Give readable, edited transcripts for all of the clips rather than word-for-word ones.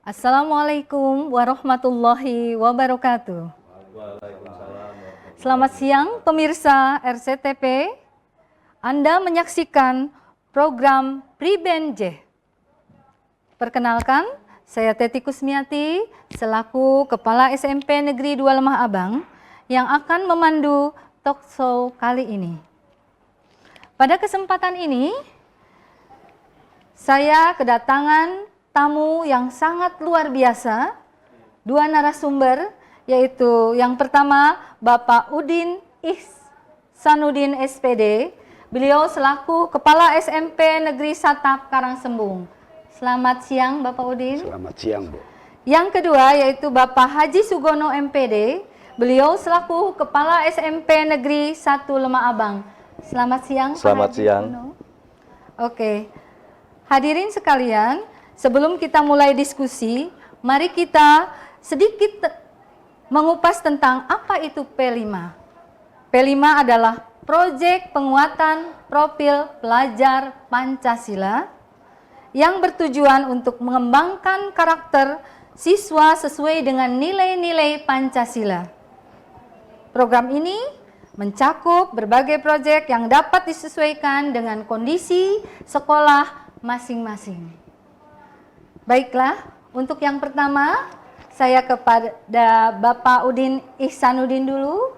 Assalamualaikum warahmatullahi wabarakatuh. Selamat siang pemirsa RCTP. Anda menyaksikan program Pribenje. Perkenalkan, saya Teti Kusmiati selaku Kepala SMP Negeri 2 Lemah Abang yang akan memandu talkshow kali ini. Pada kesempatan ini, saya kedatangan tamu yang sangat luar biasa, dua narasumber, yaitu yang pertama Bapak Udin Ihsanuddin SPD, beliau selaku Kepala SMP Negeri Satap Karangsembung. Selamat siang Bapak Udin. Selamat siang, Bu. Yang kedua yaitu Bapak Haji Sugono MPD, beliau selaku Kepala SMP Negeri 1 Lemah Abang. Selamat siang Selamat Pak Haji siang. Sugono. Oke, hadirin sekalian, sebelum kita mulai diskusi, mari kita sedikit mengupas tentang apa itu P5. P5 adalah Proyek Penguatan Profil Pelajar Pancasila yang bertujuan untuk mengembangkan karakter siswa sesuai dengan nilai-nilai Pancasila. Program ini mencakup berbagai proyek yang dapat disesuaikan dengan kondisi sekolah masing-masing. Baiklah, untuk yang pertama, saya kepada Bapak Udin Ihsanuddin dulu.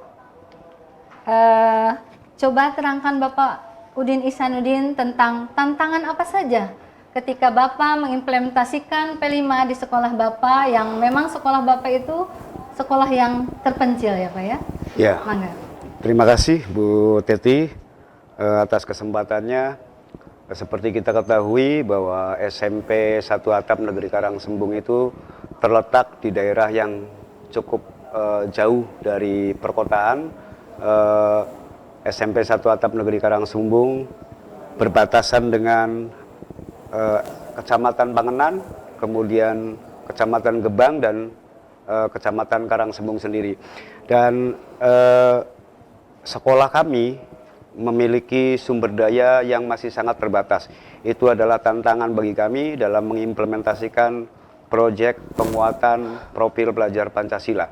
Coba terangkan Bapak Udin Ihsanuddin tentang tantangan apa saja ketika Bapak mengimplementasikan P5 di sekolah Bapak, yang memang sekolah Bapak itu sekolah yang terpencil ya Pak ya? Ya, Mangga. terima kasih Bu Teti atas kesempatannya. Seperti kita ketahui bahwa SMP 1 Atap Negeri Karangsembung itu terletak di daerah yang cukup jauh dari perkotaan. SMP 1 Atap Negeri Karangsembung berbatasan dengan Kecamatan Pangenan, kemudian Kecamatan Gebang dan Kecamatan Karangsembung sendiri. Dan sekolah kami memiliki sumber daya yang masih sangat terbatas. Itu adalah tantangan bagi kami dalam mengimplementasikan proyek penguatan profil pelajar Pancasila.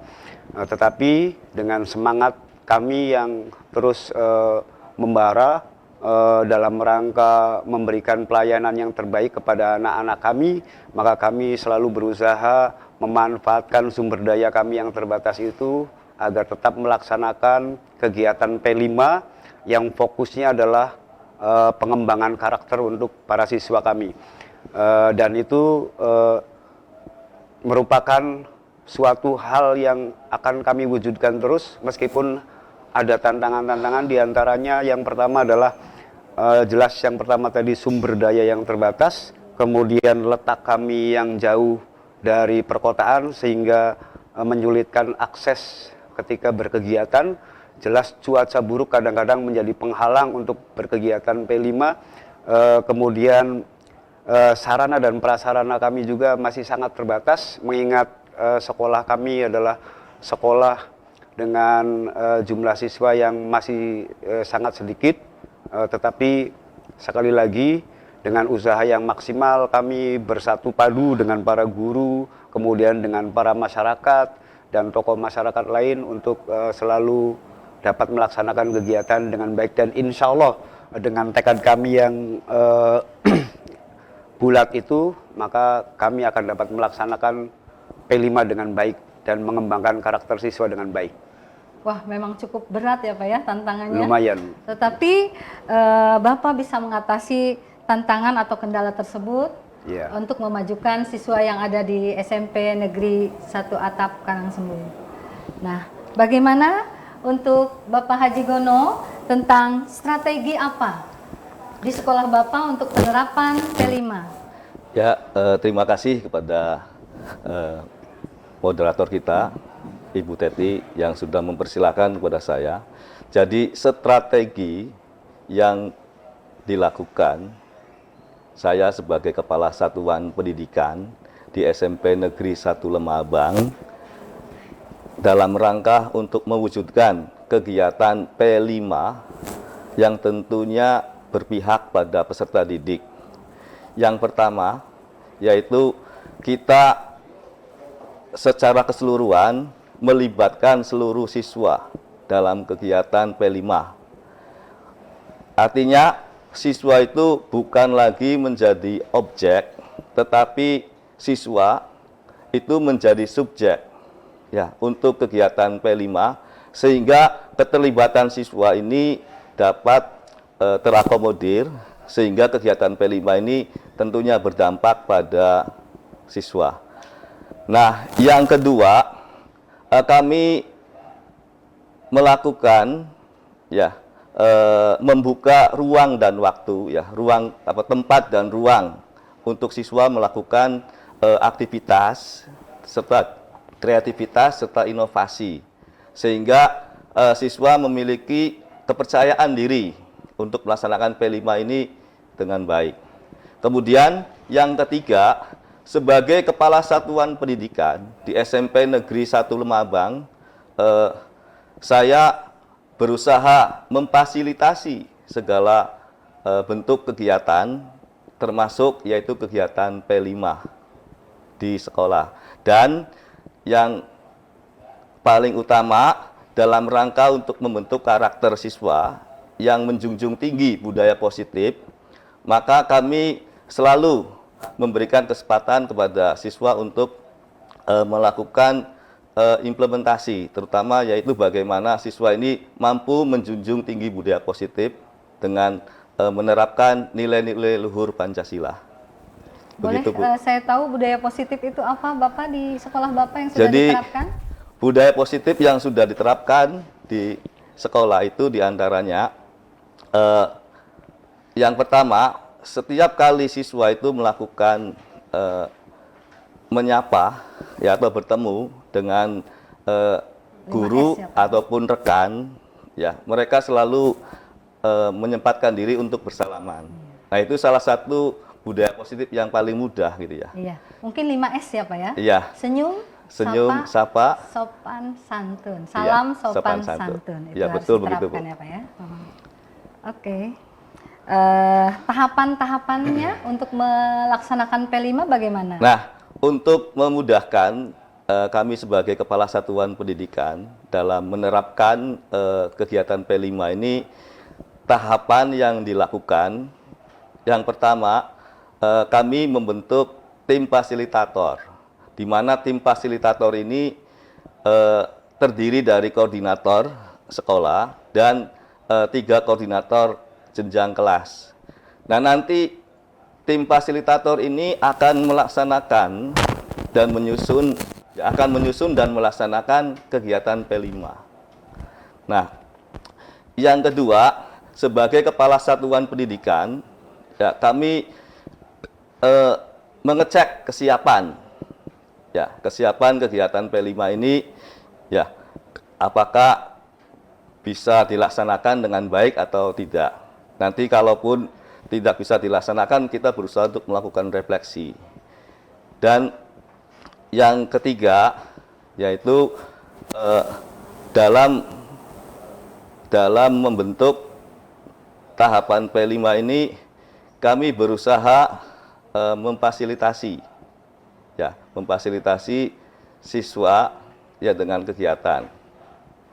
Tetapi dengan semangat kami yang terus membara dalam rangka memberikan pelayanan yang terbaik kepada anak-anak kami, maka kami selalu berusaha memanfaatkan sumber daya kami yang terbatas itu agar tetap melaksanakan kegiatan P5 yang fokusnya adalah pengembangan karakter untuk para siswa kami. Dan itu merupakan suatu hal yang akan kami wujudkan terus meskipun ada tantangan-tantangan, diantaranya yang pertama adalah jelas yang pertama tadi sumber daya yang terbatas, kemudian letak kami yang jauh dari perkotaan sehingga menyulitkan akses ketika berkegiatan. Jelas cuaca buruk kadang-kadang menjadi penghalang untuk berkegiatan P5, kemudian sarana dan prasarana kami juga masih sangat terbatas, mengingat sekolah kami adalah sekolah dengan jumlah siswa yang masih sangat sedikit, tetapi sekali lagi dengan usaha yang maksimal kami bersatu padu dengan para guru, kemudian dengan para masyarakat dan tokoh masyarakat lain untuk selalu dapat melaksanakan kegiatan dengan baik, dan insya Allah dengan tekad kami yang bulat itu, maka kami akan dapat melaksanakan P5 dengan baik dan mengembangkan karakter siswa dengan baik. Wah, memang cukup berat ya Pak ya tantangannya. Lumayan. Tetapi Bapak bisa mengatasi tantangan atau kendala tersebut untuk memajukan siswa yang ada di SMP Negeri 1 Atap Karangsembung. Nah, bagaimana untuk Bapak Haji Gono tentang strategi apa di sekolah Bapak untuk penerapan P5? Ya, terima kasih kepada moderator kita, Ibu Teti, yang sudah mempersilahkan kepada saya. Jadi strategi yang dilakukan saya sebagai Kepala Satuan Pendidikan di SMP Negeri 1 Lemah Abang dalam rangka untuk mewujudkan kegiatan P5 yang tentunya berpihak pada peserta didik. Yang pertama, yaitu kita secara keseluruhan melibatkan seluruh siswa dalam kegiatan P5. Artinya siswa itu bukan lagi menjadi objek, tetapi siswa itu menjadi subjek ya untuk kegiatan P5, sehingga keterlibatan siswa ini dapat terakomodir, sehingga kegiatan P5 ini tentunya berdampak pada siswa. Nah, yang kedua, kami melakukan ya membuka ruang dan waktu ya, tempat dan ruang untuk siswa melakukan aktivitas serta kreativitas serta inovasi, sehingga siswa memiliki kepercayaan diri untuk melaksanakan P5 ini dengan baik. Kemudian yang ketiga, sebagai Kepala Satuan Pendidikan di SMP Negeri 1 Lemabang, saya berusaha memfasilitasi segala bentuk kegiatan, termasuk yaitu kegiatan P5 di sekolah. Dan yang paling utama dalam rangka untuk membentuk karakter siswa yang menjunjung tinggi budaya positif, maka kami selalu memberikan kesempatan kepada siswa untuk melakukan implementasi, terutama yaitu bagaimana siswa ini mampu menjunjung tinggi budaya positif dengan menerapkan nilai-nilai luhur Pancasila. Boleh Begitu, Bu. Saya tahu budaya positif itu apa, Bapak, di sekolah Bapak yang sudah Jadi, diterapkan? budaya positif yang sudah diterapkan di sekolah itu diantaranya, yang pertama, setiap kali siswa itu melakukan menyapa ya atau bertemu dengan guru ataupun rekan, ya mereka selalu menyempatkan diri untuk bersalaman. Nah, itu salah satu budaya positif yang paling mudah gitu ya. Iya, mungkin 5S ya Pak ya? Iya. Senyum, sapa, sopan, santun. Salam, iya, sopan, santun. Itu ya, harus betul begitu, Bu. diterapkan ya Pak ya? Oke. Tahapan-tahapannya untuk melaksanakan P5 bagaimana? Nah, untuk memudahkan kami sebagai Kepala Satuan Pendidikan dalam menerapkan kegiatan P5 ini, tahapan yang dilakukan, yang pertama, kami membentuk tim fasilitator, di mana tim fasilitator ini terdiri dari koordinator sekolah dan 3 koordinator jenjang kelas. Nah, nanti tim fasilitator ini akan melaksanakan dan menyusun dan melaksanakan kegiatan P5. Nah, yang kedua, sebagai Kepala Satuan Pendidikan, ya, kami mengecek kesiapan kegiatan P5 ini, ya, apakah bisa dilaksanakan dengan baik atau tidak. Nanti kalaupun tidak bisa dilaksanakan, kita berusaha untuk melakukan refleksi. Dan yang ketiga, yaitu dalam membentuk tahapan P5 ini, kami berusaha memfasilitasi siswa ya dengan kegiatan.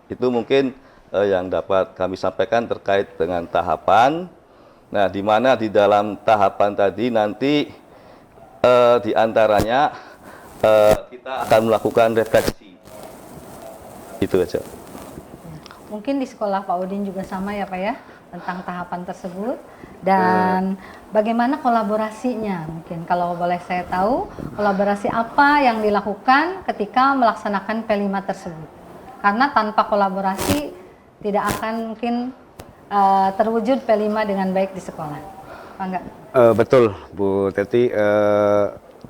Itu mungkin yang dapat kami sampaikan terkait dengan tahapan. Nah, di mana di dalam tahapan tadi nanti di antaranya kita akan melakukan refleksi. Itu aja. Mungkin di sekolah Pak Udin juga sama ya Pak ya, tentang tahapan tersebut. Dan bagaimana kolaborasinya? Mungkin kalau boleh saya tahu, kolaborasi apa yang dilakukan ketika melaksanakan P5 tersebut? Karena tanpa kolaborasi tidak akan mungkin terwujud P5 dengan baik di sekolah. Pak enggak? Betul, Bu Teti.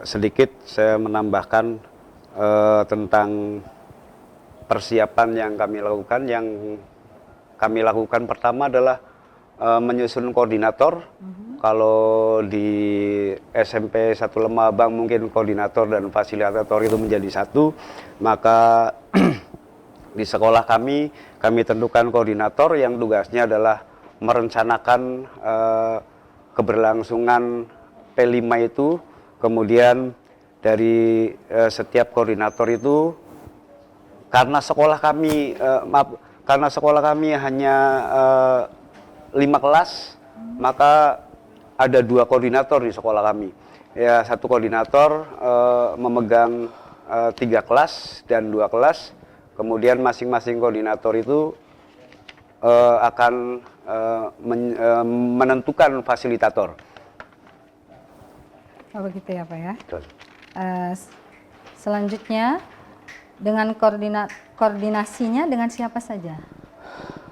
Sedikit saya menambahkan tentang persiapan yang kami lakukan. Yang kami lakukan pertama adalah menyusun koordinator. Kalau di SMP 1 Lemabang mungkin koordinator dan fasilitator itu menjadi satu, maka di sekolah kami tentukan koordinator yang tugasnya adalah merencanakan keberlangsungan P5 itu, kemudian dari setiap koordinator itu, karena sekolah kami hanya 5 kelas, maka ada 2 koordinator di sekolah kami. Ya, 1 koordinator memegang 3 kelas dan 2 kelas. Kemudian masing-masing koordinator itu akan menentukan fasilitator. Oh begitu ya Pak ya. Betul. Selanjutnya dengan koordinasinya dengan siapa saja?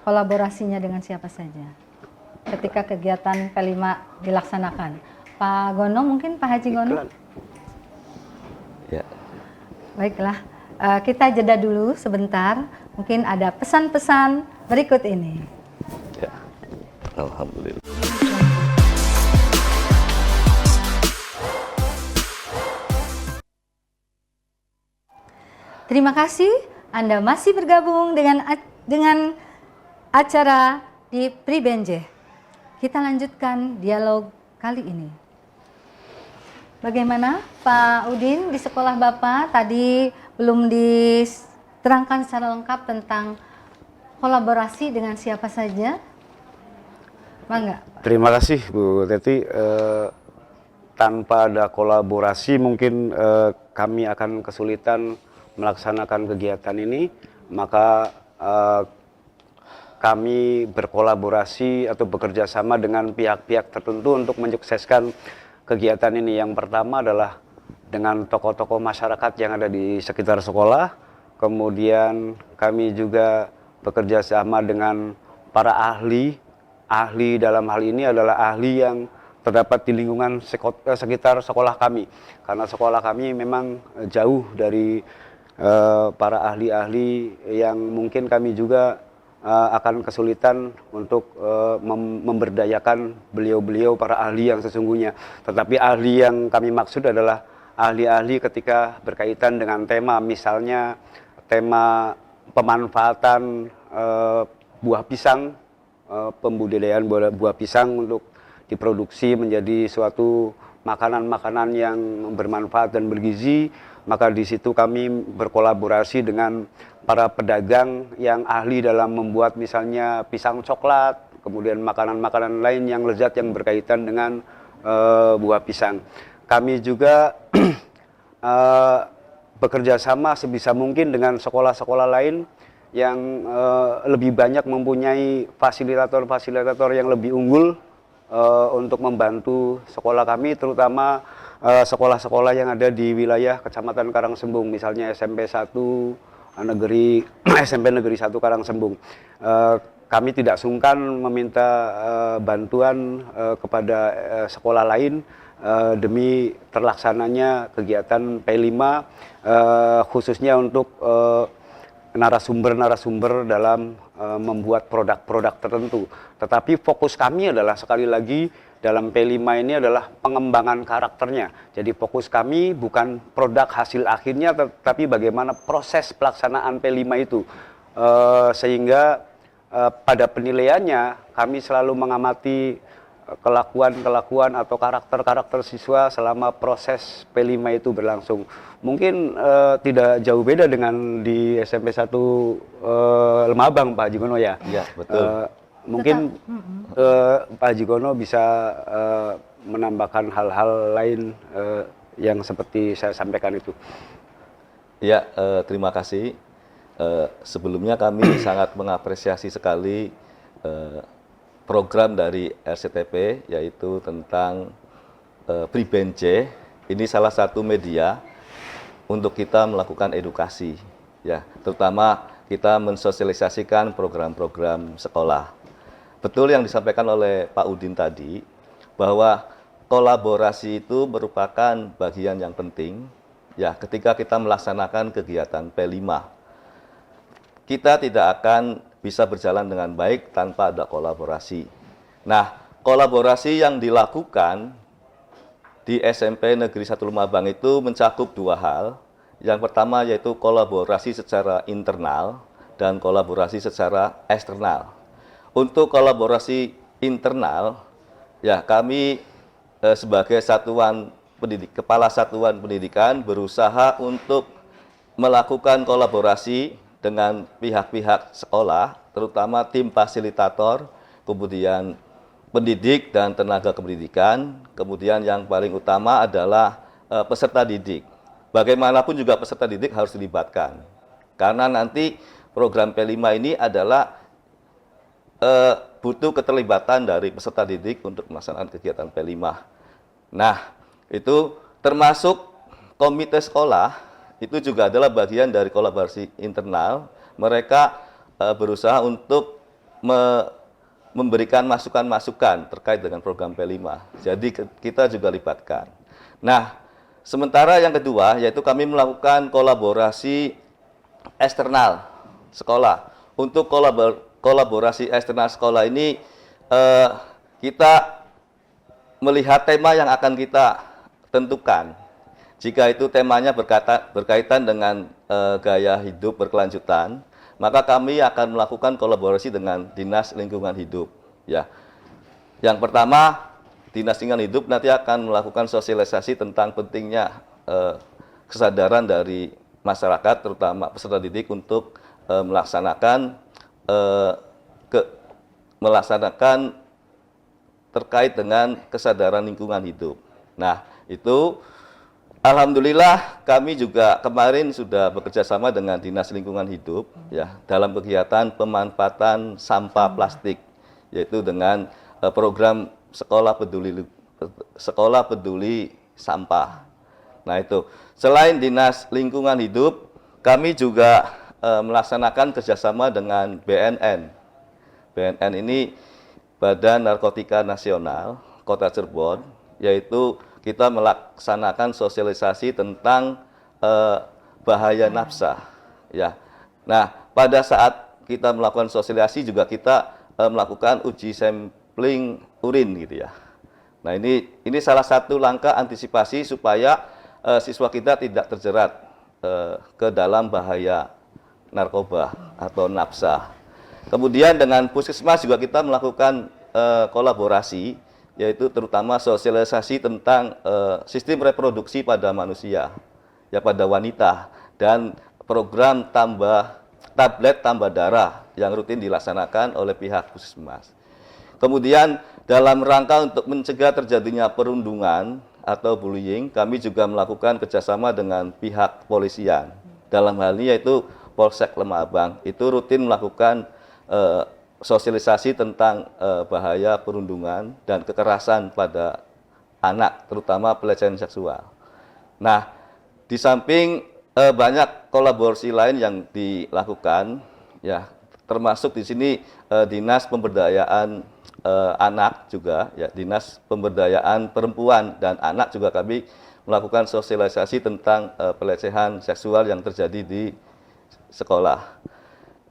Kolaborasinya dengan siapa saja? Ketika kegiatan P5 dilaksanakan. Pak Gono mungkin, Pak Haji Gono? Ya. Baiklah, kita jeda dulu sebentar. Mungkin ada pesan-pesan berikut ini. Ya. Alhamdulillah. Terima kasih Anda masih bergabung dengan acara di Pribenje. Kita lanjutkan dialog kali ini. Bagaimana Pak Udin di sekolah Bapak tadi belum diterangkan secara lengkap tentang kolaborasi dengan siapa saja? Bangga. Terima kasih Bu Teti. Tanpa ada kolaborasi mungkin kami akan kesulitan melaksanakan kegiatan ini, maka kami berkolaborasi atau bekerja sama dengan pihak-pihak tertentu untuk menyukseskan kegiatan ini. Yang pertama adalah dengan tokoh-tokoh masyarakat yang ada di sekitar sekolah. Kemudian kami juga bekerja sama dengan para ahli. Ahli dalam hal ini adalah ahli yang terdapat di lingkungan sekitar sekolah kami. Karena sekolah kami memang jauh dari para ahli-ahli yang mungkin kami juga akan kesulitan untuk memberdayakan beliau-beliau para ahli yang sesungguhnya. Tetapi ahli yang kami maksud adalah ahli-ahli ketika berkaitan dengan tema, misalnya tema pemanfaatan buah pisang, pembudidayaan buah pisang untuk diproduksi menjadi suatu makanan-makanan yang bermanfaat dan bergizi. Maka di situ kami berkolaborasi dengan para pedagang yang ahli dalam membuat misalnya pisang coklat, kemudian makanan-makanan lain yang lezat yang berkaitan dengan buah pisang. Kami juga bekerja sama sebisa mungkin dengan sekolah-sekolah lain yang lebih banyak mempunyai fasilitator-fasilitator yang lebih unggul untuk membantu sekolah kami, terutama sekolah-sekolah yang ada di wilayah Kecamatan Karangsembung, misalnya SMP 1 Negeri SMP Negeri 1 Karangsembung. Kami tidak sungkan meminta bantuan kepada sekolah lain demi terlaksananya kegiatan P5, khususnya untuk narasumber-narasumber dalam membuat produk-produk tertentu. Tetapi fokus kami adalah sekali lagi dalam P5 ini adalah pengembangan karakternya. Jadi fokus kami bukan produk hasil akhirnya, tetapi bagaimana proses pelaksanaan P5 itu. Sehingga pada penilaiannya kami selalu mengamati kelakuan-kelakuan atau karakter-karakter siswa selama proses P5 itu berlangsung. Mungkin tidak jauh beda dengan di SMP 1 Lemabang, Pak Haji Gono ya. Iya, betul. Mungkin Pak Haji Gono bisa menambahkan hal-hal lain yang seperti saya sampaikan itu. Ya, terima kasih. Sebelumnya kami sangat mengapresiasi sekali program dari RCTP, yaitu tentang Pribenje. Ini salah satu media untuk kita melakukan edukasi, ya, terutama kita mensosialisasikan program-program sekolah. Betul yang disampaikan oleh Pak Udin tadi, bahwa kolaborasi itu merupakan bagian yang penting, ya, ketika kita melaksanakan kegiatan P5. Kita tidak akan bisa berjalan dengan baik tanpa ada kolaborasi. Nah, kolaborasi yang dilakukan di SMP Negeri 1 Lumabang itu mencakup 2 hal. Yang pertama yaitu kolaborasi secara internal dan kolaborasi secara eksternal. Untuk kolaborasi internal, ya, kami sebagai satuan kepala satuan pendidikan berusaha untuk melakukan kolaborasi dengan pihak-pihak sekolah, terutama tim fasilitator, kemudian pendidik dan tenaga kependidikan, kemudian yang paling utama adalah peserta didik. Bagaimanapun juga peserta didik harus dilibatkan, karena nanti program P5 ini adalah butuh keterlibatan dari peserta didik untuk melaksanakan kegiatan P5. Nah, itu termasuk komite sekolah, itu juga adalah bagian dari kolaborasi internal. Mereka berusaha untuk memberikan masukan-masukan terkait dengan program P5. Jadi kita juga libatkan. Nah, sementara yang kedua yaitu kami melakukan kolaborasi eksternal sekolah. Untuk kolaborasi eksternal sekolah ini kita melihat tema yang akan kita tentukan. Jika itu temanya berkaitan dengan gaya hidup berkelanjutan, maka kami akan melakukan kolaborasi dengan Dinas Lingkungan Hidup. Ya, yang pertama, Dinas Lingkungan Hidup nanti akan melakukan sosialisasi tentang pentingnya kesadaran dari masyarakat, terutama peserta didik untuk melaksanakan terkait dengan kesadaran lingkungan hidup. Nah, itu alhamdulillah kami juga kemarin sudah bekerja sama dengan Dinas Lingkungan Hidup ya dalam kegiatan pemanfaatan sampah plastik, yaitu dengan program Sekolah Peduli Sampah. Nah, itu selain Dinas Lingkungan Hidup, kami juga melaksanakan kerjasama dengan BNN. BNN ini Badan Narkotika Nasional Kota Cirebon, yaitu kita melaksanakan sosialisasi tentang bahaya nafsa. Ya. Nah, pada saat kita melakukan sosialisasi juga kita melakukan uji sampling urin gitu ya. Nah, ini salah satu langkah antisipasi supaya siswa kita tidak terjerat ke dalam bahaya narkoba atau nafsa. Kemudian dengan Puskesmas juga kita melakukan kolaborasi, yaitu terutama sosialisasi tentang sistem reproduksi pada manusia, ya pada wanita, dan program tablet tambah darah yang rutin dilaksanakan oleh pihak Puskesmas. Kemudian dalam rangka untuk mencegah terjadinya perundungan atau bullying, kami juga melakukan kerjasama dengan pihak kepolisian. Dalam hal ini yaitu Polsek Lemah Abang, itu rutin melakukan sosialisasi tentang bahaya perundungan dan kekerasan pada anak, terutama pelecehan seksual. Nah, di samping banyak kolaborasi lain yang dilakukan, ya termasuk di sini Dinas Pemberdayaan Anak juga, ya Dinas Pemberdayaan Perempuan dan Anak juga kami melakukan sosialisasi tentang pelecehan seksual yang terjadi di sekolah.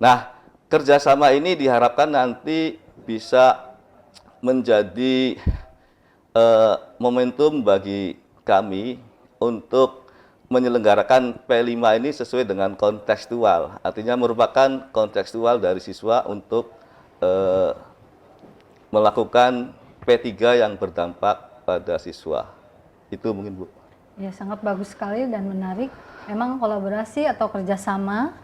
Nah, kerjasama ini diharapkan nanti bisa menjadi momentum bagi kami untuk menyelenggarakan P5 ini sesuai dengan kontekstual. Artinya merupakan kontekstual dari siswa untuk melakukan P3 yang berdampak pada siswa. Itu mungkin, Bu. Ya, sangat bagus sekali dan menarik. Memang kolaborasi atau kerjasama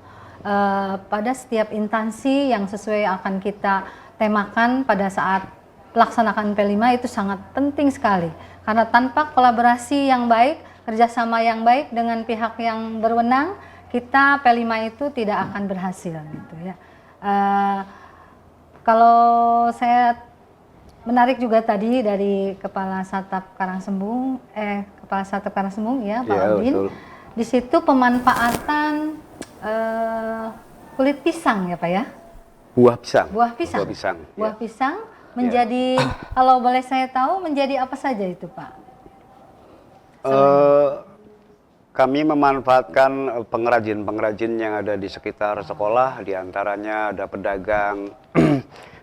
pada setiap instansi yang sesuai akan kita temakan pada saat pelaksanaan P5 itu sangat penting sekali. Karena tanpa kolaborasi yang baik, kerjasama yang baik dengan pihak yang berwenang, kita P5 itu tidak akan berhasil. Gitu ya. Kalau saya menarik juga tadi dari Kepala Satap Karangsembung, ya Pak Aldin. Di situ pemanfaatan kulit pisang ya Pak ya? Buah pisang. Buah pisang. Buah pisang. Buah pisang menjadi, kalau boleh saya tahu, menjadi apa saja itu Pak? Kami memanfaatkan pengrajin-pengrajin yang ada di sekitar sekolah, diantaranya ada pedagang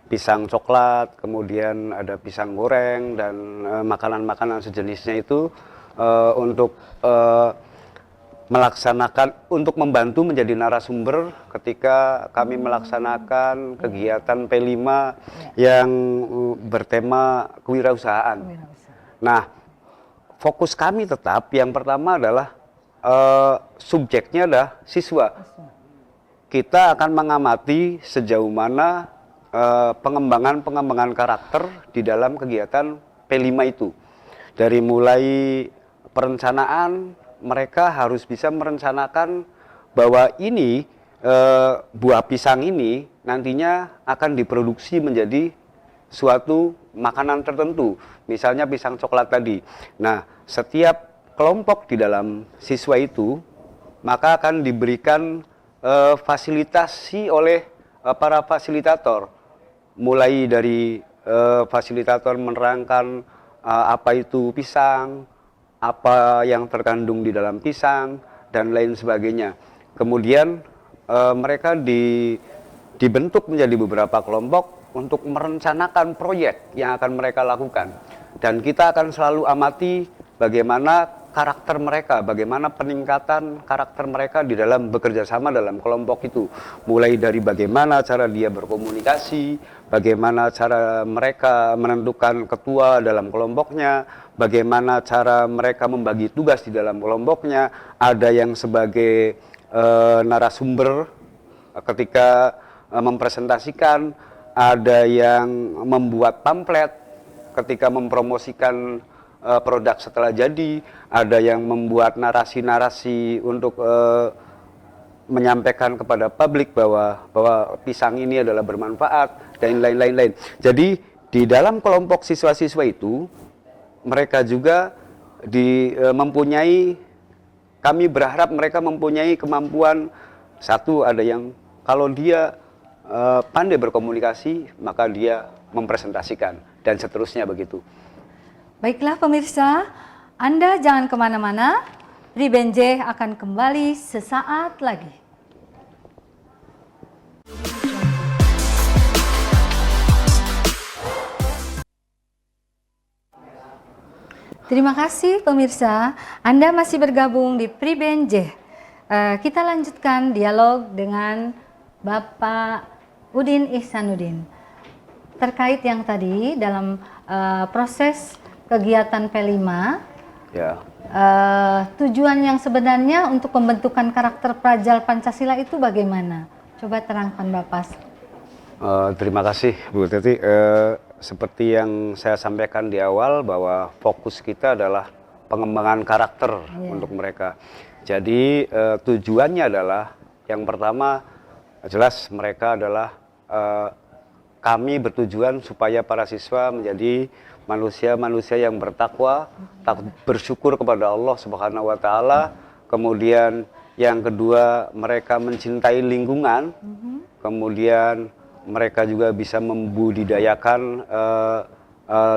pisang coklat, kemudian ada pisang goreng dan makanan-makanan sejenisnya itu untuk melaksanakan, untuk membantu menjadi narasumber ketika kami melaksanakan kegiatan P5 yang bertema kewirausahaan. Nah, fokus kami tetap yang pertama adalah subjeknya adalah siswa. Kita akan mengamati sejauh mana pengembangan karakter di dalam kegiatan P5 itu. Dari mulai perencanaan, mereka harus bisa merencanakan bahwa ini buah pisang ini nantinya akan diproduksi menjadi suatu makanan tertentu, misalnya pisang coklat tadi. Nah, setiap kelompok di dalam siswa itu maka akan diberikan fasilitasi oleh para fasilitator, mulai dari fasilitator menerangkan apa itu pisang, apa yang terkandung di dalam pisang, dan lain sebagainya. Kemudian mereka dibentuk menjadi beberapa kelompok untuk merencanakan proyek yang akan mereka lakukan. Dan kita akan selalu amati bagaimana karakter mereka, bagaimana peningkatan karakter mereka di dalam bekerja sama dalam kelompok itu. Mulai dari bagaimana cara dia berkomunikasi, bagaimana cara mereka menentukan ketua dalam kelompoknya, bagaimana cara mereka membagi tugas di dalam kelompoknya. Ada yang sebagai narasumber ketika mempresentasikan, ada yang membuat pamflet ketika mempromosikan produk setelah jadi, ada yang membuat narasi-narasi untuk menyampaikan kepada publik bahwa pisang ini adalah bermanfaat, dan lain-lain. Jadi di dalam kelompok siswa-siswa itu mereka juga kami berharap mereka mempunyai kemampuan. Satu, ada yang kalau dia pandai berkomunikasi, maka dia mempresentasikan, dan seterusnya begitu. Baiklah pemirsa, Anda jangan kemana-mana, Pribenjeh akan kembali sesaat lagi. Terima kasih pemirsa, Anda masih bergabung di Pribenjeh. Kita lanjutkan dialog dengan Bapak Udin Ihsanuddin. Terkait yang tadi dalam proses kegiatan P5, Ya. Tujuan yang sebenarnya untuk pembentukan karakter Prajal Pancasila itu bagaimana? Coba terangkan Bapak. Terima kasih Bu Teti. Seperti yang saya sampaikan di awal bahwa fokus kita adalah pengembangan karakter untuk mereka. Jadi tujuannya adalah yang pertama jelas mereka adalah kami bertujuan supaya para siswa menjadi manusia-manusia yang bertakwa, bersyukur kepada Allah Subhanahu wa taala. Kemudian yang kedua, mereka mencintai lingkungan. Kemudian mereka juga bisa membudidayakan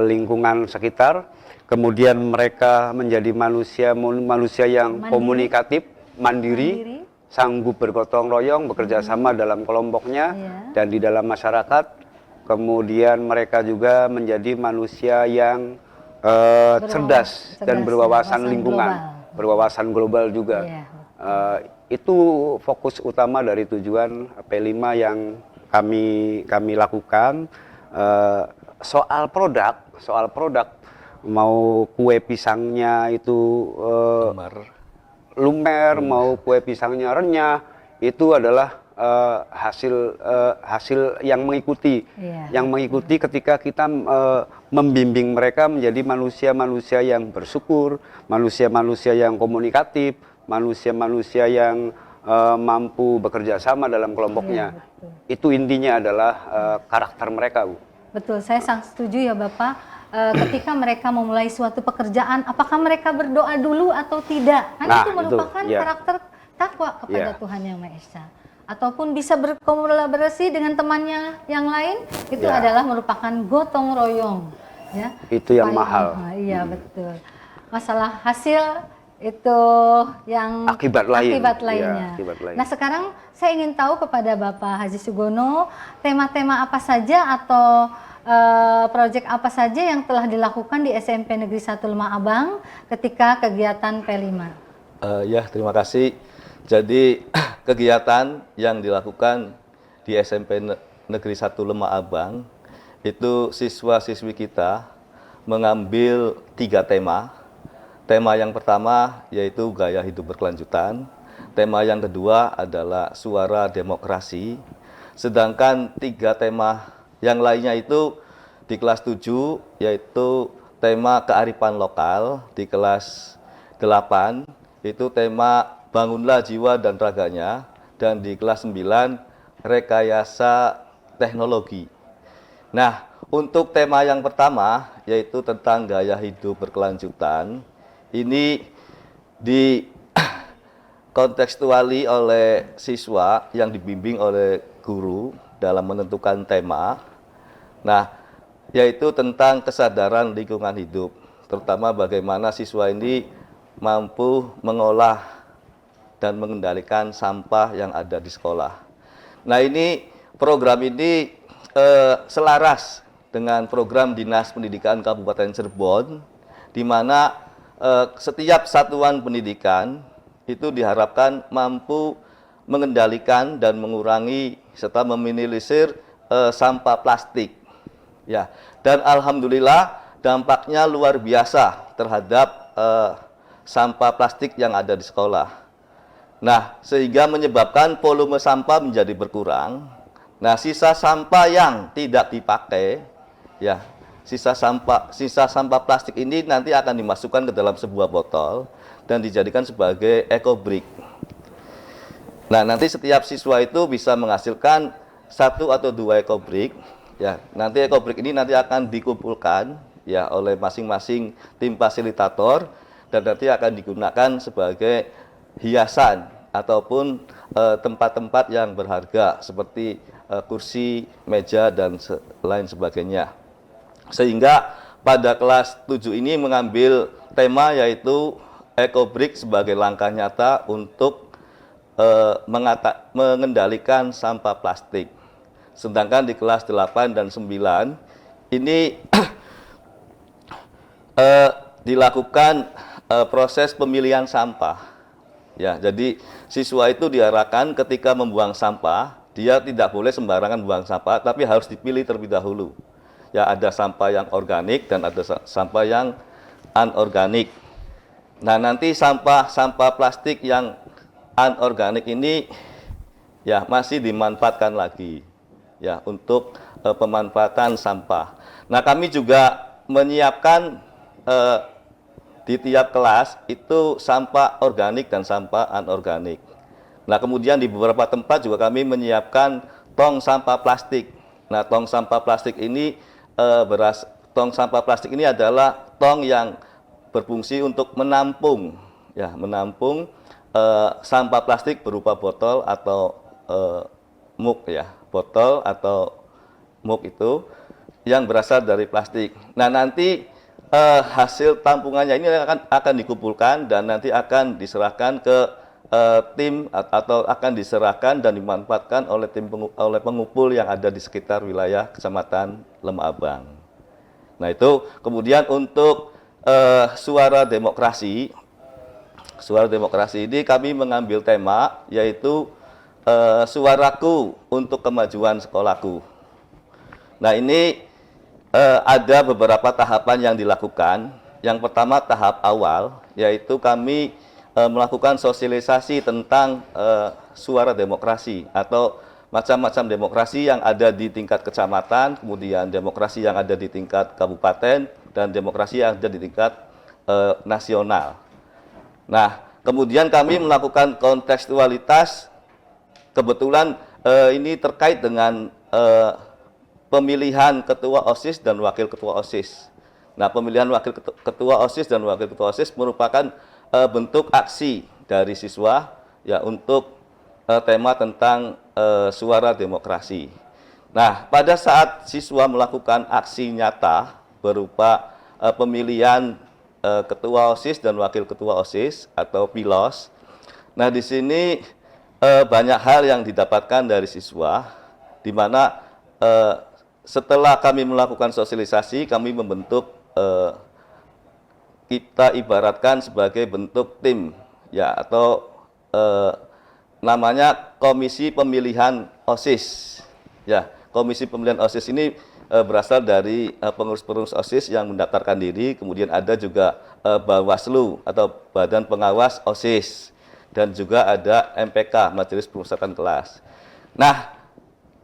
lingkungan sekitar. Kemudian mereka menjadi manusia yang komunikatif, mandiri, sanggup bergotong royong, bekerja sama dalam kelompoknya dan di dalam masyarakat. Kemudian mereka juga menjadi manusia yang cerdas dan berwawasan lingkungan, berwawasan global juga. Itu fokus utama dari tujuan P5 yang kami lakukan. Soal produk mau kue pisangnya itu lumer, mau kue pisangnya renyah, itu adalah hasil yang mengikuti, ketika kita membimbing mereka menjadi manusia-manusia yang bersyukur, manusia-manusia yang komunikatif, manusia-manusia yang mampu bekerja sama dalam kelompoknya. Itu intinya adalah karakter mereka, Bu. Betul, saya sangat setuju ya Bapak. Ketika mereka memulai suatu pekerjaan, apakah mereka berdoa dulu atau tidak? Kan itu merupakan karakter takwa kepada Tuhan Yang Maha Esa. Ataupun bisa berkolaborasi dengan temannya yang lain, itu adalah merupakan gotong royong. Ya. Itu yang mahal. Iya betul. Masalah hasil itu yang akibat lainnya. Nah sekarang saya ingin tahu kepada Bapak Haji Sugono, tema-tema apa saja atau proyek apa saja yang telah dilakukan di SMP Negeri 1 Lemah Abang ketika kegiatan P5? Ya, terima kasih. Jadi kegiatan yang dilakukan di SMP Negeri 1 Lemah Abang itu siswa-siswi kita mengambil 3 tema. tema yang pertama yaitu gaya hidup berkelanjutan. Tema yang kedua adalah suara demokrasi. Sedangkan 3 tema yang lainnya itu di kelas 7 yaitu tema kearifan lokal, di kelas 8 itu tema bangunlah jiwa dan raganya, dan di kelas 9 rekayasa teknologi. Nah, untuk tema yang pertama yaitu tentang gaya hidup berkelanjutan, ini di kontekstuali oleh siswa yang dibimbing oleh guru dalam menentukan tema. Nah, yaitu tentang kesadaran lingkungan hidup, terutama bagaimana siswa ini mampu mengolah dan mengendalikan sampah yang ada di sekolah. Nah, ini program ini selaras dengan program Dinas Pendidikan Kabupaten Cirebon, di mana setiap satuan pendidikan itu diharapkan mampu mengendalikan dan mengurangi serta meminimalisir sampah plastik. Ya, dan alhamdulillah dampaknya luar biasa terhadap sampah plastik yang ada di sekolah. Nah, sehingga menyebabkan volume sampah menjadi berkurang. Nah, sisa sampah yang tidak dipakai, ya, sisa sampah plastik ini nanti akan dimasukkan ke dalam sebuah botol dan dijadikan sebagai eco-brick. Nah, nanti setiap siswa itu bisa menghasilkan 1 atau 2 eco-brick. Ya, nanti eco-brick ini nanti akan dikumpulkan ya oleh masing-masing tim fasilitator dan nanti akan digunakan sebagai hiasan ataupun tempat-tempat yang berharga seperti kursi, meja, dan lain sebagainya. Sehingga pada kelas 7 ini mengambil tema yaitu eco-brick sebagai langkah nyata untuk mengendalikan sampah plastik. Sedangkan di kelas 8 dan 9 ini dilakukan proses pemilihan sampah. Ya, jadi siswa itu diarahkan ketika membuang sampah, dia tidak boleh sembarangan buang sampah, tapi harus dipilih terlebih dahulu. Ya, ada sampah yang organik dan ada sampah yang anorganik. Nah, nanti sampah plastik yang anorganik ini ya masih dimanfaatkan lagi ya untuk pemanfaatan sampah. Nah, kami juga menyiapkan di tiap kelas itu sampah organik dan sampah anorganik. Nah, kemudian di beberapa tempat juga kami menyiapkan tong sampah plastik. Nah, tong sampah plastik ini adalah tong yang berfungsi untuk menampung sampah plastik berupa botol atau mug ya, botol atau mug itu yang berasal dari plastik. Nah, nanti hasil tampungannya ini akan dikumpulkan dan nanti akan diserahkan ke tim atau akan diserahkan dan dimanfaatkan oleh oleh pengumpul yang ada di sekitar wilayah Kecamatan Lemah Abang. Nah, itu kemudian untuk suara demokrasi ini kami mengambil tema yaitu suaraku untuk kemajuan sekolahku. Nah, ini ada beberapa tahapan yang dilakukan. Yang pertama tahap awal, yaitu kami melakukan sosialisasi tentang suara demokrasi atau macam-macam demokrasi yang ada di tingkat kecamatan, kemudian demokrasi yang ada di tingkat kabupaten, dan demokrasi yang ada di tingkat nasional. Nah, kemudian kami melakukan kontekstualitas, kebetulan ini terkait dengan pemilihan ketua OSIS dan wakil ketua OSIS. Nah, pemilihan wakil ketua OSIS dan wakil ketua OSIS merupakan bentuk aksi dari siswa ya untuk tema tentang suara demokrasi. Nah, pada saat siswa melakukan aksi nyata berupa pemilihan ketua OSIS dan wakil ketua OSIS atau PILOS. Nah, di sini banyak hal yang didapatkan dari siswa, di mana setelah kami melakukan sosialisasi, kami membentuk kita ibaratkan sebagai bentuk tim ya, atau namanya Komisi Pemilihan OSIS. Ya, Komisi Pemilihan OSIS ini berasal dari pengurus-pengurus OSIS yang mendaftarkan diri, kemudian ada juga Bawaslu atau Badan Pengawas OSIS, dan juga ada MPK, Majelis Pemusatan Kelas. Nah,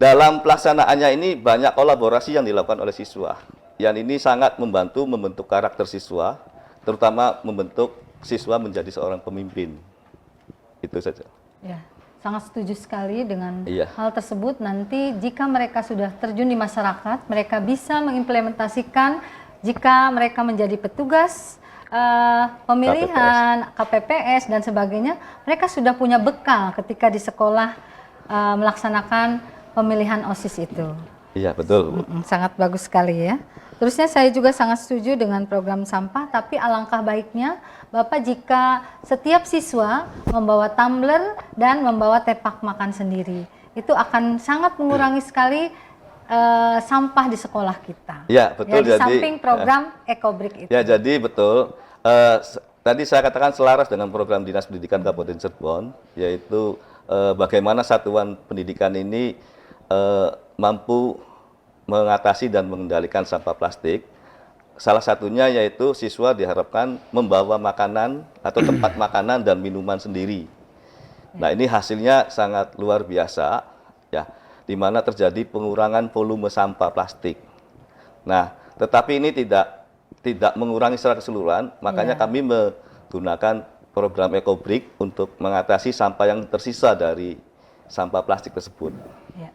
dalam pelaksanaannya ini banyak kolaborasi yang dilakukan oleh siswa. Yang ini sangat membentuk karakter siswa, terutama membentuk siswa menjadi seorang pemimpin. Itu saja. Ya, sangat setuju sekali dengan Iya. hal tersebut. Nanti jika mereka sudah terjun di masyarakat, mereka bisa mengimplementasikan jika mereka menjadi petugas pemilihan, KPPS dan sebagainya, mereka sudah punya bekal ketika di sekolah melaksanakan pemilihan OSIS itu. Iya, betul, Bu. Sangat bagus sekali ya. Terusnya saya juga sangat setuju dengan program sampah, tapi alangkah baiknya Bapak jika setiap siswa membawa tumbler dan membawa tepak makan sendiri. Itu akan sangat mengurangi sekali sampah di sekolah kita. Ya, betul. Ya, di samping program EcoBrick itu. Ya, jadi betul. Tadi saya katakan selaras dengan program Dinas Pendidikan Kabupaten Cirebon, yaitu bagaimana satuan pendidikan ini mampu mengatasi dan mengendalikan sampah plastik. Salah satunya yaitu siswa diharapkan membawa makanan atau tempat makanan dan minuman sendiri. Nah, ini hasilnya sangat luar biasa, ya, di mana terjadi pengurangan volume sampah plastik. Nah, tetapi ini tidak mengurangi secara keseluruhan, makanya kami menggunakan program EcoBrick untuk mengatasi sampah yang tersisa dari sampah plastik tersebut. Ya.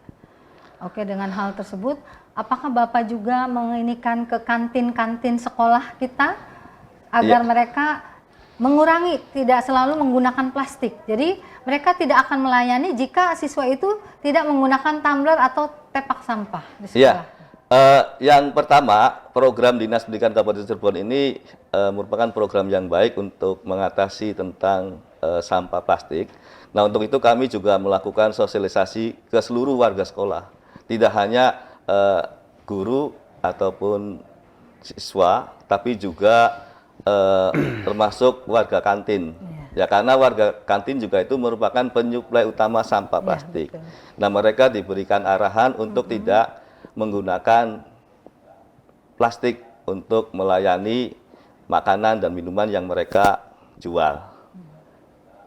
Oke, dengan hal tersebut, apakah Bapak juga menginikan ke kantin-kantin sekolah kita agar mereka mengurangi, tidak selalu menggunakan plastik. Jadi mereka tidak akan melayani jika siswa itu tidak menggunakan tumbler atau tepak sampah di sekolah. Yang pertama, program Dinas Pendidikan Kabupaten Cirebon ini merupakan program yang baik untuk mengatasi tentang sampah plastik. Nah, untuk itu kami juga melakukan sosialisasi ke seluruh warga sekolah. Tidak hanya guru ataupun siswa, tapi juga termasuk warga kantin. Ya, karena warga kantin juga itu merupakan penyuplai utama sampah plastik. Nah, mereka diberikan arahan untuk tidak menggunakan plastik untuk melayani makanan dan minuman yang mereka jual.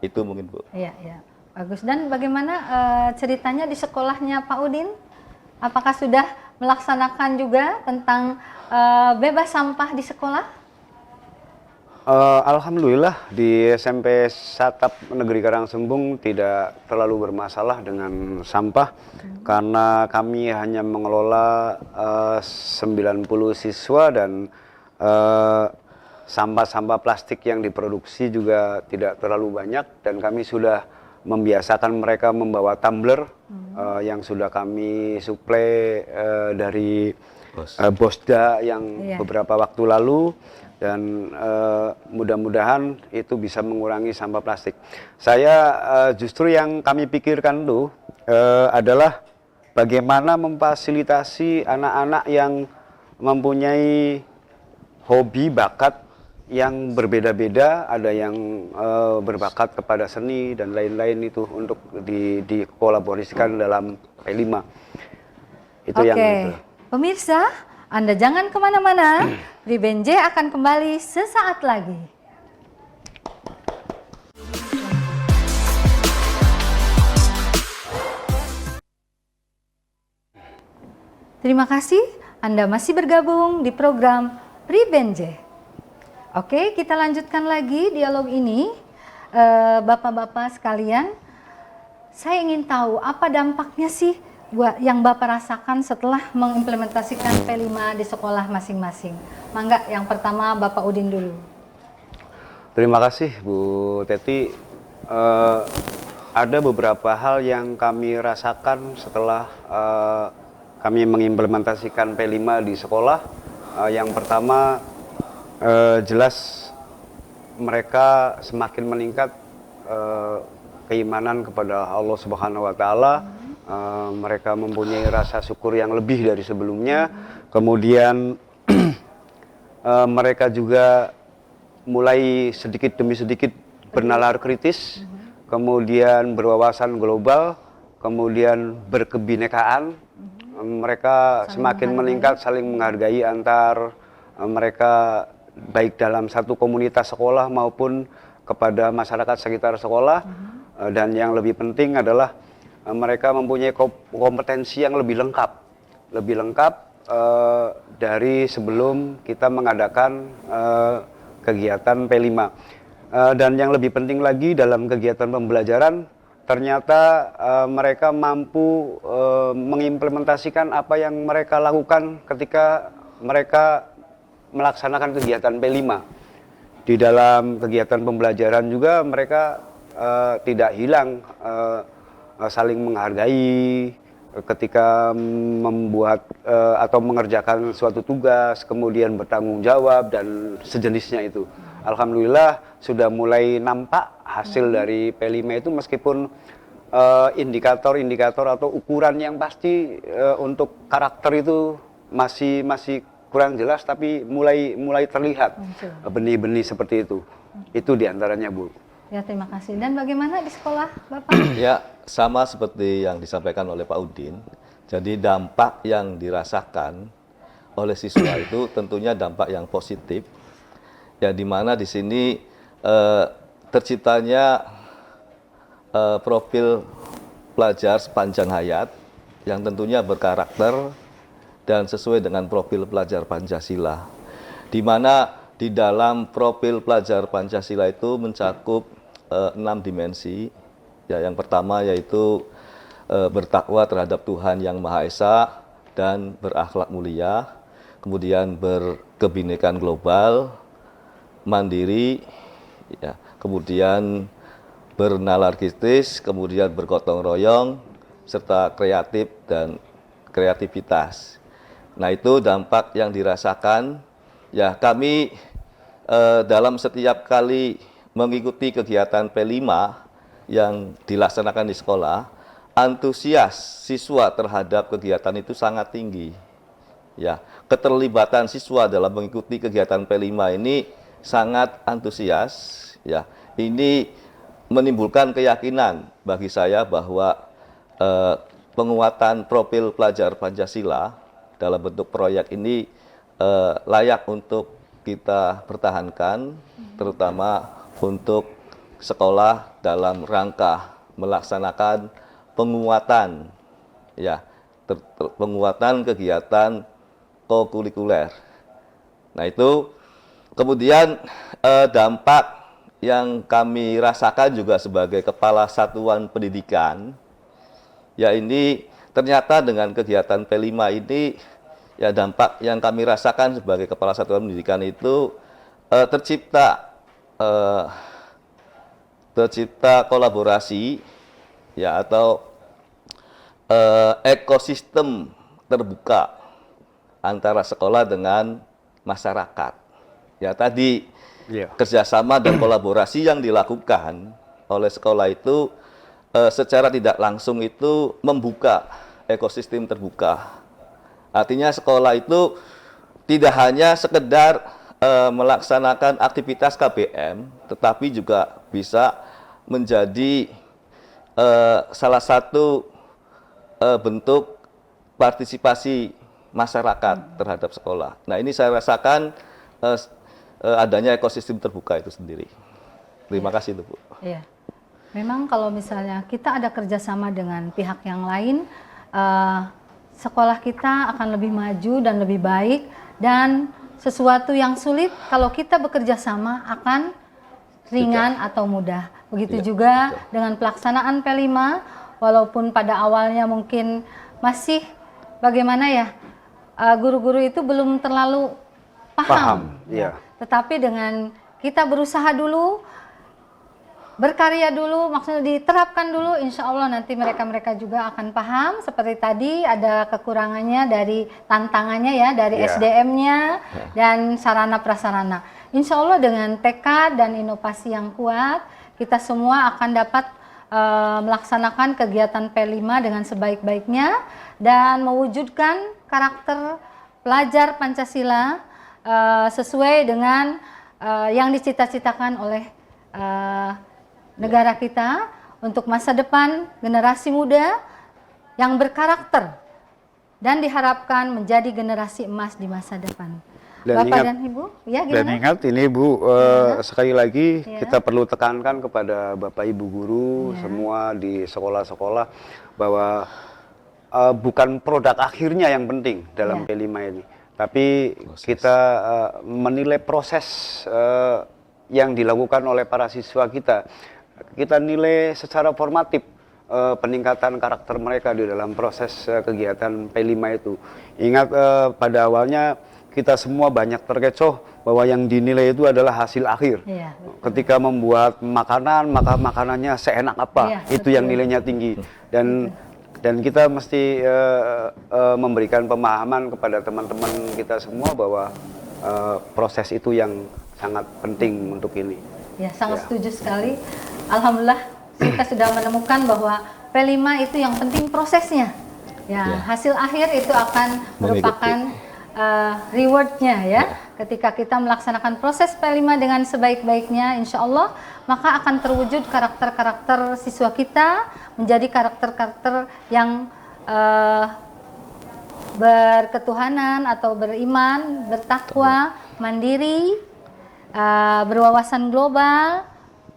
Itu mungkin, Bu. Iya, iya. Bagus. Dan bagaimana ceritanya di sekolahnya Pak Udin? Apakah sudah melaksanakan juga tentang bebas sampah di sekolah? Alhamdulillah di SMP Satap Negeri Karangsembung tidak terlalu bermasalah dengan sampah karena kami hanya mengelola 90 siswa dan sampah-sampah plastik yang diproduksi juga tidak terlalu banyak dan kami sudah membiasakan mereka membawa tumbler yang sudah kami suplai dari Bosda yang beberapa waktu lalu. Dan mudah-mudahan itu bisa mengurangi sampah plastik. Saya justru yang kami pikirkan tuh adalah bagaimana memfasilitasi anak-anak yang mempunyai hobi, bakat yang berbeda-beda. Ada yang berbakat kepada seni dan lain-lain itu untuk dikolaborasikan dalam P5. Itu yang itu. Pemirsa, Anda jangan kemana-mana, Ribenje akan kembali sesaat lagi. Terima kasih Anda masih bergabung di program Ribenje. Oke, kita lanjutkan lagi dialog ini. Bapak-bapak sekalian, saya ingin tahu apa dampaknya sih yang Bapak rasakan setelah mengimplementasikan P5 di sekolah masing-masing. Mangga, yang pertama Bapak Udin dulu. Terima kasih Bu Teti. Ada beberapa hal yang kami rasakan setelah kami mengimplementasikan P5 di sekolah. Yang pertama, jelas mereka semakin meningkat keimanan kepada Allah Subhanahu wa Ta'ala. Mereka mempunyai rasa syukur yang lebih dari sebelumnya. Kemudian mereka juga mulai sedikit demi sedikit bernalar kritis, kemudian berwawasan global, kemudian berkebinekaan, mereka Saling semakin menghargai. meningkat, saling menghargai antar mereka, baik dalam satu komunitas sekolah maupun kepada masyarakat sekitar sekolah. Dan yang lebih penting adalah mereka mempunyai kompetensi yang lebih lengkap dari sebelum kita mengadakan kegiatan P5. Dan yang lebih penting lagi dalam kegiatan pembelajaran, ternyata mereka mampu mengimplementasikan apa yang mereka lakukan ketika mereka melaksanakan kegiatan P5. Di dalam kegiatan pembelajaran juga mereka tidak hilang saling menghargai ketika membuat atau mengerjakan suatu tugas, kemudian bertanggung jawab dan sejenisnya itu. Alhamdulillah sudah mulai nampak hasil dari P5 itu, meskipun indikator-indikator atau ukuran yang pasti untuk karakter itu masih kurang jelas, tapi mulai terlihat benih-benih seperti itu. Itu diantaranya, Bu. Ya, terima kasih. Dan bagaimana di sekolah, Bapak? Ya, sama seperti yang disampaikan oleh Pak Udin. Jadi dampak yang dirasakan oleh siswa itu tentunya dampak yang positif. Ya, di mana di sini terciptanya profil pelajar sepanjang hayat yang tentunya berkarakter dan sesuai dengan profil pelajar Pancasila. Di mana di dalam profil pelajar Pancasila itu mencakup 6 dimensi. Ya, yang pertama yaitu bertakwa terhadap Tuhan Yang Maha Esa dan berakhlak mulia, kemudian berkebinekaan global, mandiri, ya, kemudian bernalar kritis, kemudian bergotong royong, serta kreatif dan kreativitas. Nah, itu dampak yang dirasakan. Ya, kami dalam setiap kali mengikuti kegiatan P5 yang dilaksanakan di sekolah, antusias siswa terhadap kegiatan itu sangat tinggi. Ya, keterlibatan siswa dalam mengikuti kegiatan P5 ini sangat antusias. Ya, ini menimbulkan keyakinan bagi saya bahwa penguatan profil pelajar Pancasila dalam bentuk proyek ini layak untuk kita pertahankan, terutama untuk sekolah dalam rangka melaksanakan penguatan, ya, penguatan kegiatan kokurikuler. Nah, itu kemudian dampak yang kami rasakan juga sebagai kepala satuan pendidikan, ya, ini ternyata dengan kegiatan P5 ini, ya, dampak yang kami rasakan sebagai kepala satuan pendidikan itu tercipta kolaborasi, ya, atau ekosistem terbuka antara sekolah dengan masyarakat. Ya, tadi kerjasama dan kolaborasi yang dilakukan oleh sekolah itu secara tidak langsung itu membuka ekosistem terbuka. Artinya sekolah itu tidak hanya sekedar melaksanakan aktivitas KBM, tetapi juga bisa menjadi salah satu bentuk partisipasi masyarakat terhadap sekolah. Nah, ini saya rasakan adanya ekosistem terbuka itu sendiri. Terima kasih, Bu. Iya. Memang kalau misalnya kita ada kerjasama dengan pihak yang lain, sekolah kita akan lebih maju dan lebih baik, dan sesuatu yang sulit kalau kita bekerja sama akan ringan atau mudah. Begitu juga dengan pelaksanaan P5, walaupun pada awalnya mungkin masih bagaimana ya, guru-guru itu belum terlalu paham. Ya. Tetapi dengan kita berusaha dulu, berkarya dulu, maksudnya diterapkan dulu, insya Allah nanti mereka juga akan paham. Seperti tadi ada kekurangannya dari tantangannya ya, dari SDM-nya dan sarana prasarana. Insya Allah dengan tekad dan inovasi yang kuat, kita semua akan dapat melaksanakan kegiatan P5 dengan sebaik-baiknya dan mewujudkan karakter pelajar Pancasila sesuai dengan yang dicita-citakan oleh negara kita untuk masa depan generasi muda yang berkarakter, dan diharapkan menjadi generasi emas di masa depan. Dan Bapak ingat, dan Ibu, ya dan gimana? ingat ini Bu, sekali lagi Ya. kita perlu tekankan kepada Bapak Ibu guru Ya. semua di sekolah-sekolah bahwa bukan produk akhirnya yang penting dalam Ya. P5 ini, tapi kita menilai proses yang dilakukan oleh para siswa kita. Kita nilai secara formatif peningkatan karakter mereka di dalam proses kegiatan P5 itu. Ingat pada awalnya kita semua banyak terkecoh bahwa yang dinilai itu adalah hasil akhir. Iya, Ketika membuat makanan, maka makanannya seenak apa, Iya, itu yang nilainya tinggi. Dan kita mesti memberikan pemahaman kepada teman-teman kita semua bahwa proses itu yang sangat penting untuk ini. Ya, sangat setuju sekali. Alhamdulillah kita sudah menemukan bahwa P5 itu yang penting prosesnya. Ya, hasil akhir itu akan merupakan rewardnya ya. Ketika kita melaksanakan proses P5 dengan sebaik-baiknya, insya Allah maka akan terwujud karakter-karakter siswa kita menjadi karakter-karakter yang berketuhanan atau beriman, bertakwa, mandiri, berwawasan global,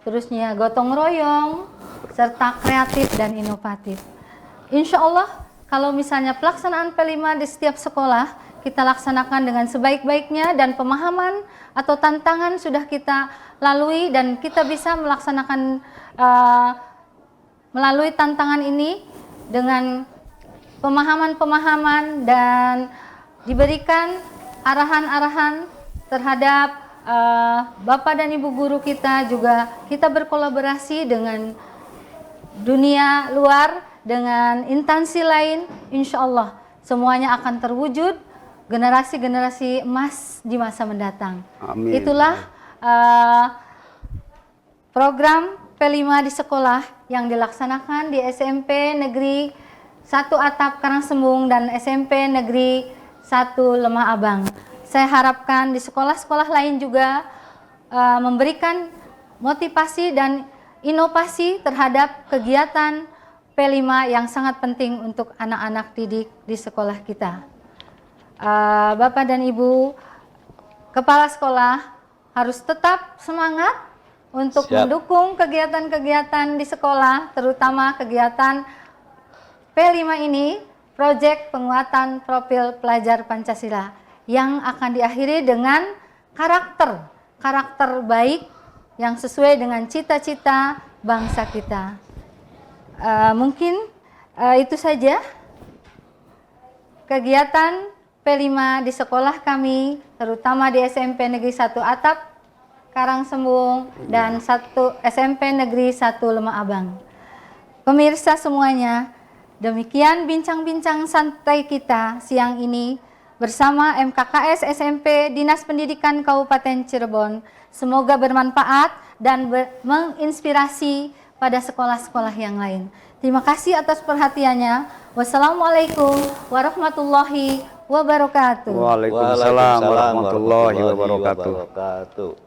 terusnya gotong royong, serta kreatif dan inovatif. Insya Allah kalau misalnya pelaksanaan P5 di setiap sekolah kita laksanakan dengan sebaik-baiknya dan pemahaman atau tantangan sudah kita lalui dan kita bisa melaksanakan melalui tantangan ini dengan pemahaman-pemahaman dan diberikan arahan-arahan terhadap Bapak dan Ibu guru kita, juga kita berkolaborasi dengan dunia luar, dengan instansi lain, insya Allah semuanya akan terwujud generasi-generasi emas di masa mendatang. Amin. Itulah program P5 di sekolah yang dilaksanakan di SMP Negeri 1 Atap Karangsembung dan SMP Negeri 1 Lemah Abang. Saya harapkan di sekolah-sekolah lain juga memberikan motivasi dan inovasi terhadap kegiatan P5 yang sangat penting untuk anak-anak didik di sekolah kita. Bapak dan Ibu kepala sekolah harus tetap semangat untuk mendukung kegiatan-kegiatan di sekolah, terutama kegiatan P5 ini, proyek penguatan profil pelajar Pancasila, yang akan diakhiri dengan karakter baik yang sesuai dengan cita-cita bangsa kita. Mungkin itu saja kegiatan P5 di sekolah kami, terutama di SMP Negeri 1 Atap Karangsembung dan SMP Negeri 1 Lemah Abang. Pemirsa semuanya, demikian bincang-bincang santai kita siang ini bersama MKKS SMP Dinas Pendidikan Kabupaten Cirebon. Semoga bermanfaat dan menginspirasi pada sekolah-sekolah yang lain. Terima kasih atas perhatiannya. Wassalamualaikum warahmatullahi wabarakatuh. Waalaikumsalam warahmatullahi wabarakatuh.